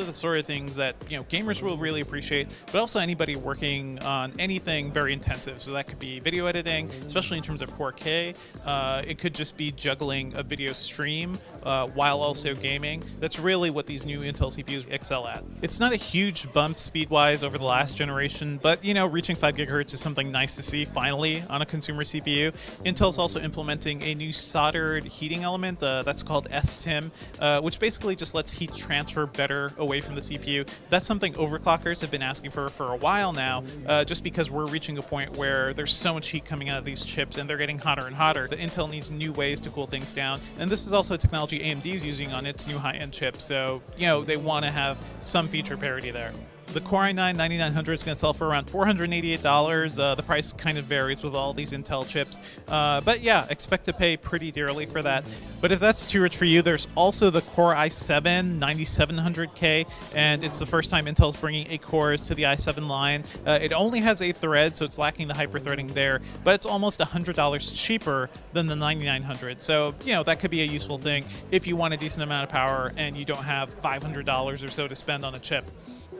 the sort of things that gamers will really appreciate, but also anybody working on anything very intensive. So that could be video editing, especially in terms of 4K. It could just be juggling a video stream while also gaming. That's really what these new Intel CPUs excel at. It's not a huge bump speed-wise over the last generation, but reaching 5 gigahertz is something nice to see finally on a consumer CPU. Intel's also implementing a new soldered heating element that's called STIM, which basically just lets heat transfer better away from the CPU. That's something overclockers have been asking for a while now, just because we're reaching a point where there's so much heat coming out of these chips and they're getting hotter and hotter. Intel needs new ways to cool things down, and this is also a technology AMD is using on its new high-end chip, so they want to have some feature parity there. The Core i9-9900 is going to sell for around $488. The price kind of varies with all these Intel chips. But yeah, expect to pay pretty dearly for that. But if that's too rich for you, there's also the Core i7-9700K, and it's the first time Intel's bringing 8 cores to the i7 line. It only has 8 threads, so it's lacking the hyper-threading there, but it's almost $100 cheaper than the 9900. So, that could be a useful thing if you want a decent amount of power and you don't have $500 or so to spend on a chip.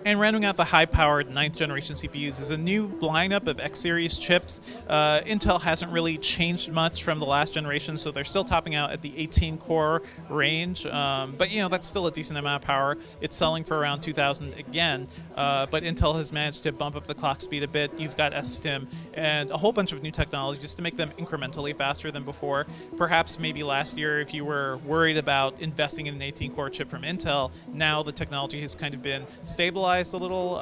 And rounding out the high-powered 9th generation CPUs is a new lineup of X-series chips. Intel hasn't really changed much from the last generation, so they're still topping out at the 18-core range. But that's still a decent amount of power. It's selling for around $2,000 again. But Intel has managed to bump up the clock speed a bit. You've got STIM and a whole bunch of new technologies to make them incrementally faster than before. Perhaps maybe last year, if you were worried about investing in an 18-core chip from Intel, now the technology has kind of been stabilized a little.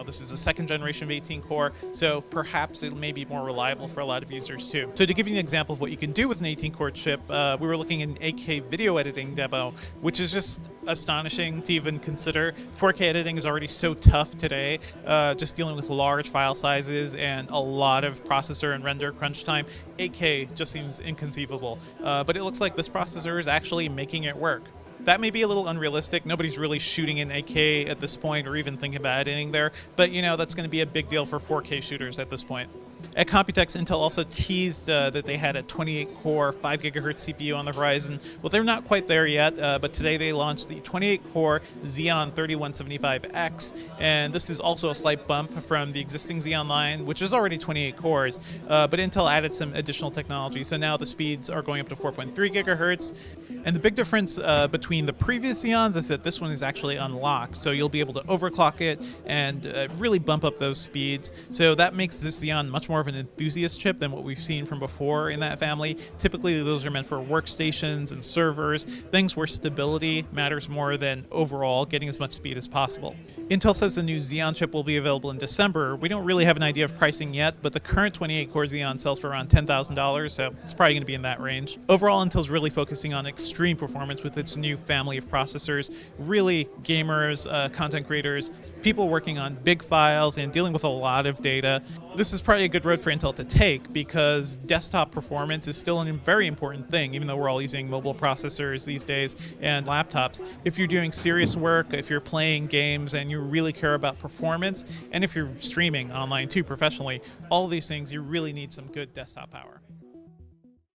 This is the 2nd generation of 18 core, so perhaps it may be more reliable for a lot of users too. So to give you an example of what you can do with an 18 core chip, we were looking at an 8K video editing demo, which is just astonishing to even consider. 4K editing is already so tough today, just dealing with large file sizes and a lot of processor and render crunch time. 8K just seems inconceivable, but it looks like this processor is actually making it work. That may be a little unrealistic. Nobody's really shooting in 8K at this point or even thinking about editing there, but that's going to be a big deal for 4K shooters at this point. At Computex, Intel also teased that they had a 28-core, 5 gigahertz CPU on the horizon. Well, they're not quite there yet, but today they launched the 28-core Xeon 3175X, and this is also a slight bump from the existing Xeon line, which is already 28 cores, but Intel added some additional technology, so now the speeds are going up to 4.3 gigahertz. And the big difference between the previous Xeons is that this one is actually unlocked, so you'll be able to overclock it and really bump up those speeds. So that makes this Xeon much more of an enthusiast chip than what we've seen from before in that family. Typically, those are meant for workstations and servers, things where stability matters more than overall getting as much speed as possible. Intel says the new Xeon chip will be available in December. We don't really have an idea of pricing yet, but the current 28-core Xeon sells for around $10,000, so it's probably going to be in that range. Overall, Intel's really focusing on extreme performance with its new family of processors. Really, gamers, content creators, people working on big files and dealing with a lot of data. This is probably a good road for Intel to take because desktop performance is still a very important thing, even though we're all using mobile processors these days and laptops. If you're doing serious work, if you're playing games and you really care about performance, and if you're streaming online too professionally, all these things, you really need some good desktop power.